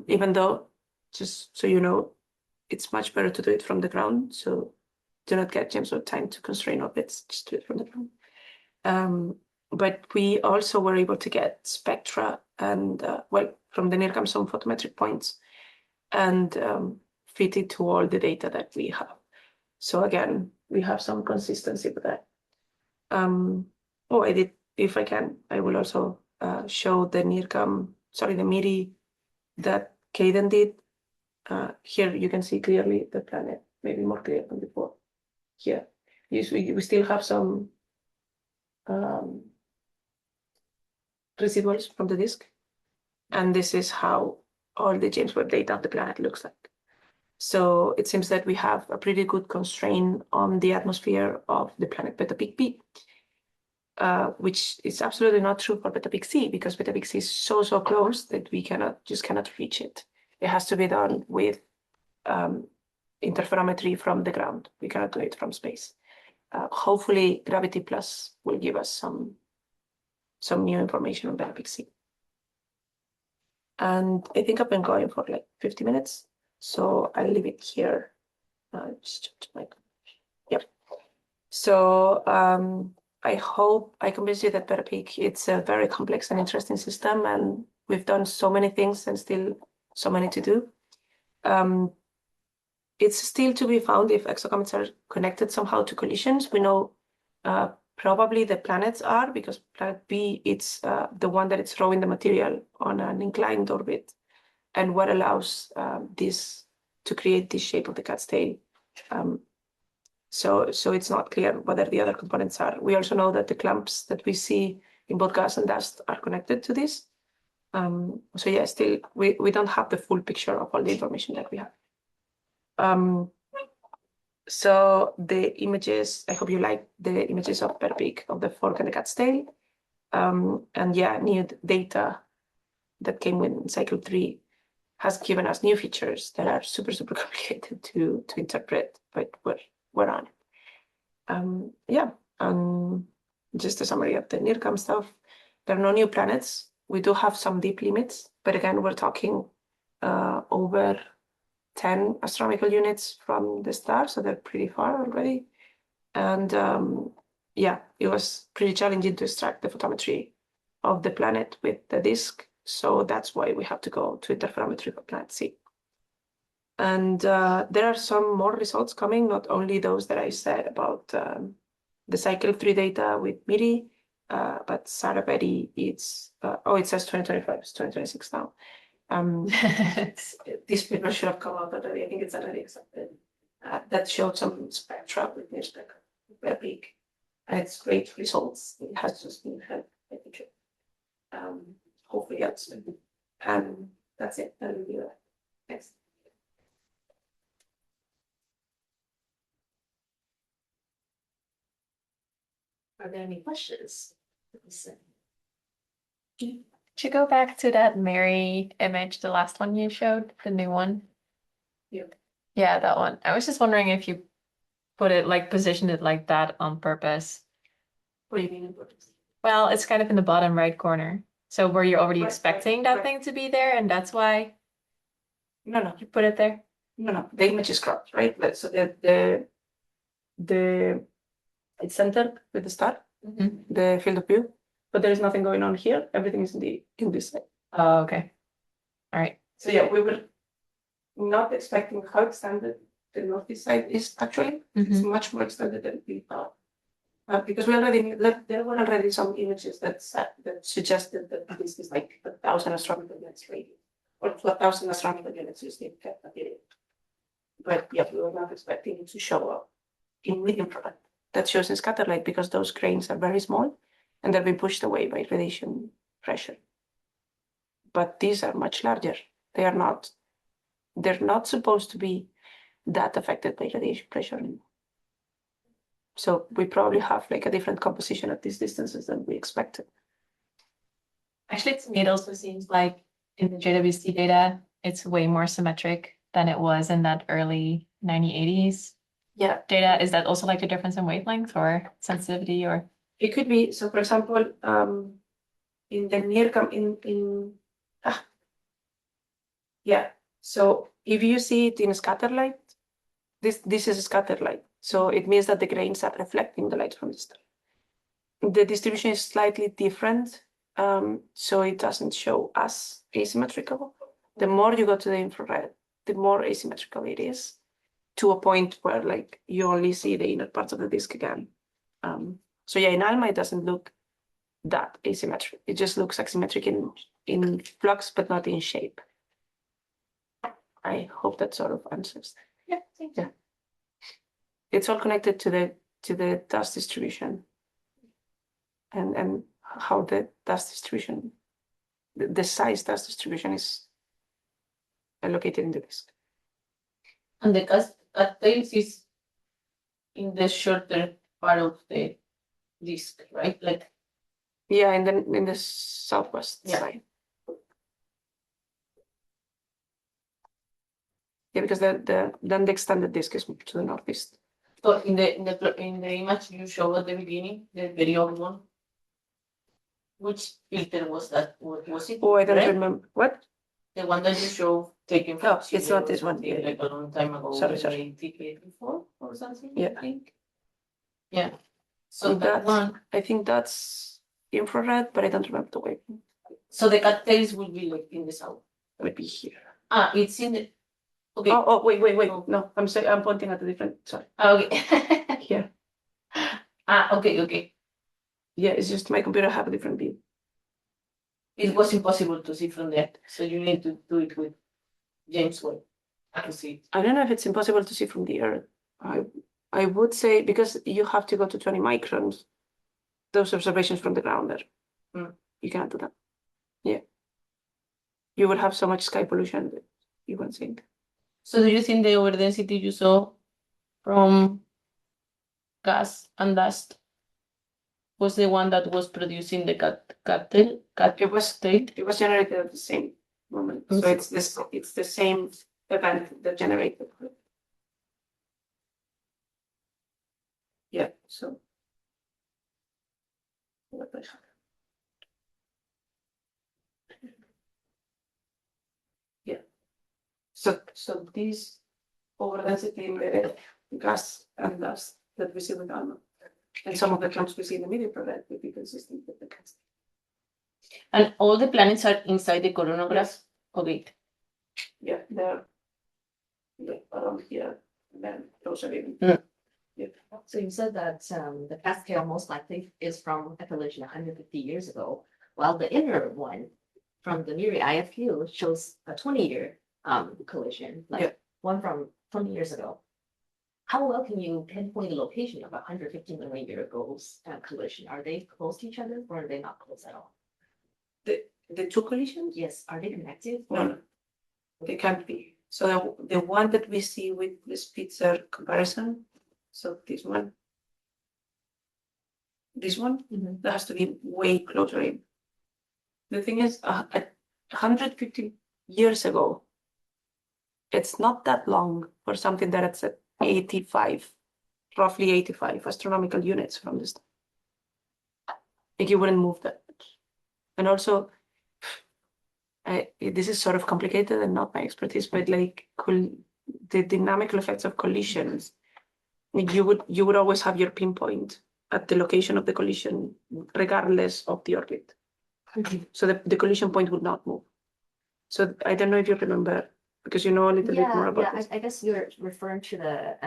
B: Even though, just so you know, it's much better to do it from the ground. So do not get James Webb time to constrain orbits, just do it from the ground. But we also were able to get spectra and, from the NIRCam some photometric points and fit it to all the data that we have. So again, we have some consistency with that. If I can, I will also show the the MIRI that Caden did. Here you can see clearly the planet, maybe more clear than before. Here, we still have some residuals from the disk. And this is how all the James Webb data of the planet looks like. So it seems that we have a pretty good constraint on the atmosphere of the planet Beta Pictoris, which is absolutely not true for Beta Pictoris because Beta Pictoris is so close that we cannot reach it. It has to be done with interferometry from the ground. We cannot do it from space. Hopefully, Gravity Plus will give us some new information on Beta Pictoris. And I think I've been going for like 50 minutes, so I'll leave it here. Yep. So I hope I convinced you that Beta Pic, it's a very complex and interesting system, and we've done so many things and still so many to do. It's still to be found if exocomets are connected somehow to collisions. We know probably the planets are, because planet B, it's the one that is throwing the material on an inclined orbit, and what allows this to create this shape of the cat's tail. So it's not clear whether the other components are. We also know that the clumps that we see in both gas and dust are connected to this. So yeah, still we don't have the full picture of all the information that we have. So the images, I hope you like the images of Beta Pic, of the fork and the cat's tail. And yeah, new data that came with cycle 3 has given us new features that are super complicated to interpret, but we're on it. Just a summary of the NIRCam stuff. There are no new planets. We do have some deep limits, but again, we're talking over 10 astronomical units from the star, so they're pretty far already. And it was pretty challenging to extract the photometry of the planet with the disk. So that's why we have to go to interferometry for planet C. And there are some more results coming, not only those that I said about the cycle 3 data with MIRI, but Sarah Betty, it says 2025, it's 2026 now. This paper should have come out already. I think it's already accepted. That showed some spectra with this very big. And it's great results. It has just been had, I think. Hopefully else. And that's it. That will be that. Next.
A: Are there any questions?
D: To go back to that Mary image, the last one you showed, the new one.
B: Yeah.
D: Yeah, that one. I was just wondering if you put it like positioned it like that on purpose.
B: What do you mean?
D: Well, it's kind of in the bottom right corner. So were you already
B: Right,
D: expecting
B: right,
D: that
B: right.
D: thing to be there and that's why
B: No.
D: you put it there?
B: No. The image is cropped, right? So the it's centered with the star, the field of view, but there is nothing going on here. Everything is in this side.
D: Oh, okay. All right.
B: So yeah, we were not expecting how extended the northeast side is actually. It's much more extended than we thought. Because we already knew that there were already some images that suggested that this is like 1,000 astronomical units radius, or 1,000 astronomical units used in captivity. But yeah, we were not expecting it to show up in medium infrared. That shows in scatter light because those grains are very small and they've been pushed away by radiation pressure. But these are much larger. They're not supposed to be that affected by radiation pressure anymore. So we probably have like a different composition at these distances than we expected.
D: Actually, to me, it also seems like in the JWST data, it's way more symmetric than it was in that early 1980s
B: Yeah,
D: data. Is that also like a difference in wavelength or sensitivity or?
B: it could be. So for example, in the near so if you see it in scatter light, this is a scatter light. So it means that the grains are reflecting the light from the star. The distribution is slightly different, so it doesn't show as asymmetrical. The more you go to the infrared, the more asymmetrical it is, to a point where like you only see the inner parts of the disk again. So yeah, in ALMA it doesn't look that asymmetric. It just looks asymmetric in flux, but not in shape. I hope that sort of answers.
D: Yeah, thank you.
B: Yeah. It's all connected to the dust distribution and how the dust distribution, the size dust distribution is located in the disk.
C: And the cattails is in the shorter part of the disk, right? Like,
B: Yeah, in the southwest
C: Yeah.
B: side. Yeah, because then the extended disk is to the northeast.
C: so in the image you showed at the beginning, the very old one, which filter was that? Was it?
B: Oh, I don't
C: red?
B: remember what.
C: The one that you showed taken
B: No,
C: from
B: it's
C: Chile
B: not
C: or
B: this one.
C: something, like a long time ago.
B: Sorry.
C: 1984 or something.
B: Yeah.
C: I think. Yeah. So that
B: That's-
C: one.
B: I think that's infrared, but I don't remember the wavelength.
C: So the cattails will be like in the south.
B: It would be here.
C: It's in the. Okay.
B: Oh, wait.
C: Oh.
B: No, I'm sorry. I'm pointing at a different. Sorry.
C: Okay.
B: Here.
C: Okay.
B: Yeah, it's just my computer have a different view.
C: It was impossible to see from there, so you need to do it with James Webb to see it.
B: I don't know if it's impossible to see from the Earth. I would say because you have to go to 20 microns, those observations from the ground there. You cannot do that. Yeah. You will have so much sky pollution that you won't see it.
C: So do you think the overdensity you saw from gas and dust was the one that was producing the cattail?
B: It was generated at the same moment. So it's the same event that generated it. Yeah, so what the heck? Yeah. So this overdensity embedded gas and dust that we see with ALMA. And some of the terms we see in the media infrared would be consistent with the gas.
C: And all the planets are inside the coronagraph? Okay.
B: Yeah, they're around here, and then those are even
A: So you said that the cat scale most likely is from a collision 150 years ago, while the inner one from the MIRI IFU shows a 20-year collision, like
B: Yeah.
A: one from 20 years ago. How well can you pinpoint the location of a 150 million year ago's collision? Are they close to each other or are they not close at all?
B: The two collisions?
A: Yes, are they connected?
B: No, they can't be. So the one that we see with the Spitzer comparison, so this one,
A: Mhm.
B: that has to be way closer in. The thing is, 150 years ago, it's not that long for something that it's at 85, roughly 85 astronomical units from this. Like you wouldn't move that much. And also, this is sort of complicated and not my expertise, but like the dynamical effects of collisions, you would always have your pinpoint at the location of the collision, regardless of the orbit. So the collision point would not move. So I don't know if you remember, because you know a little bit more about this.
A: I guess you're referring to the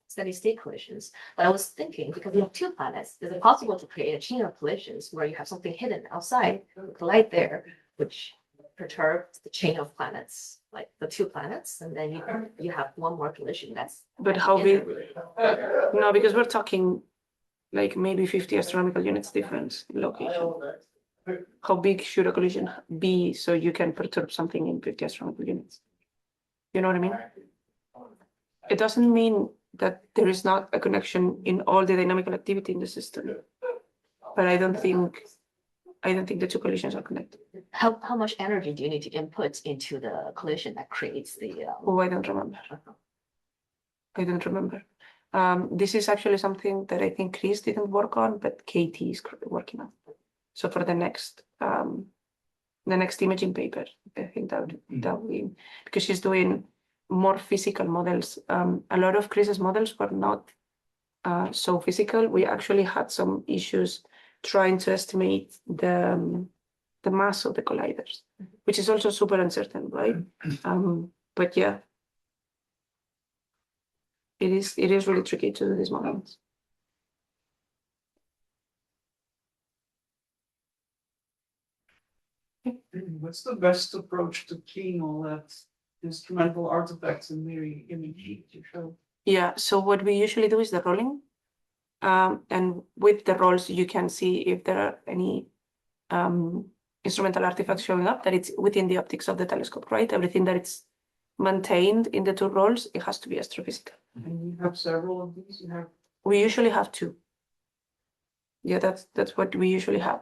A: steady state collisions. But I was thinking, because you have two planets, is it possible to create a chain of collisions where you have something hidden outside, collide there, which perturbs the chain of planets, like the two planets, and then you have one more collision that's.
B: But
A: at the
B: how big?
A: inner.
B: No, because we're talking like maybe 50 astronomical units difference in location. How big should a collision be so you can perturb something in 50 astronomical units? You know what I mean? It doesn't mean that there is not a connection in all the dynamical activity in the system. But I don't think the two collisions are connected.
A: How much energy do you need to input into the collision that creates the?
B: Oh, I don't remember. This is actually something that I think Chris didn't work on, but Katie is working on. So for the next imaging paper, I think that would be, because she's doing more physical models. A lot of Chris's models were not so physical. We actually had some issues trying to estimate the mass of the colliders, which is also super uncertain, right? But yeah, it is really tricky to do these models.
E: What's the best approach to keying all that instrumental artifacts in MIRI image you show?
B: Yeah, so what we usually do is the rolling. And with the rolls, you can see if there are any instrumental artifacts showing up, that it's within the optics of the telescope, right? Everything that it's maintained in the two rolls, it has to be astrophysical.
E: And you have several of these?
B: We usually have two. Yeah, that's what we usually have.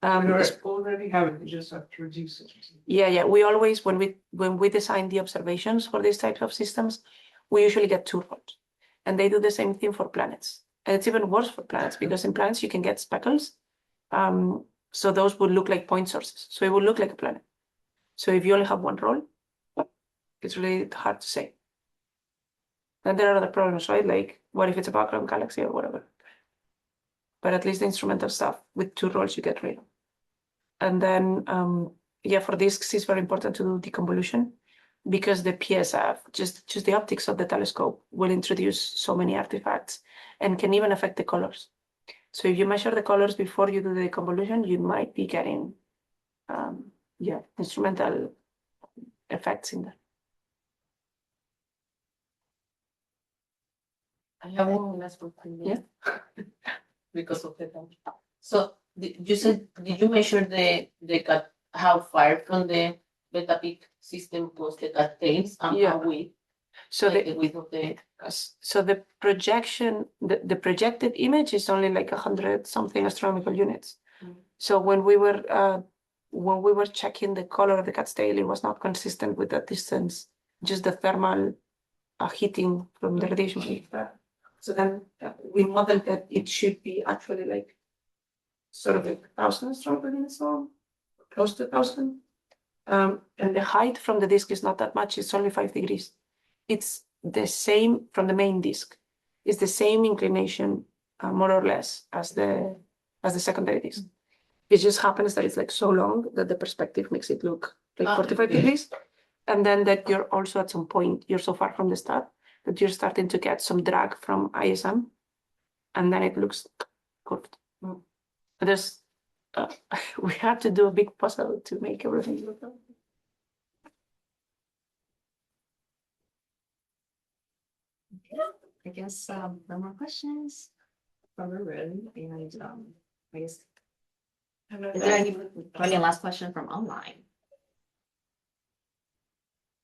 E: You already have it, you just have to reduce it.
B: Yeah. We always, when we design the observations for these types of systems, we usually get two rolls. And they do the same thing for planets. And it's even worse for planets, because in planets you can get speckles. So those would look like point sources. So it would look like a planet. So if you only have one roll, it's really hard to say. And there are other problems, right? Like, what if it's a background galaxy or whatever? But at least the instrumental stuff, with two rolls, you get rid of. And then, for disks, it's very important to do deconvolution, because the PSF, just the optics of the telescope, will introduce so many artifacts and can even affect the colors. So if you measure the colors before you do the deconvolution, you might be getting, instrumental effects in there.
C: I have one last question.
B: Yeah.
C: Because of the time. So you said, did you measure the cut, how far from the Beta Pic system was the cut tails and
B: Yeah.
C: how width?
B: So
C: like the width of the.
B: So the projection, the projected image is only like 100 something astronomical units.
C: Mm.
B: So when we were checking the color of the cat's tail, it was not consistent with that distance, just the thermal heating from the radiation. So then we modeled that it should be actually like sort of like 1,000 astronomical units long, close to 1,000. And the height from the disk is not that much, it's only 5 degrees. It's the same from the main disk. It's the same inclination, more or less, as the secondary disk. It just happens that it's like so long that the perspective makes it look like 45 degrees. And then that you're also at some point, you're so far from the star that you're starting to get some drag from ISM. and then it looks curved.
C: Mm.
B: But there's we had to do a big puzzle to make everything look.
A: I guess no more questions from the room, and I guess is there any last question from online?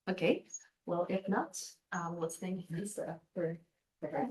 A: Okay, well, if not, let's thank Lisa for her.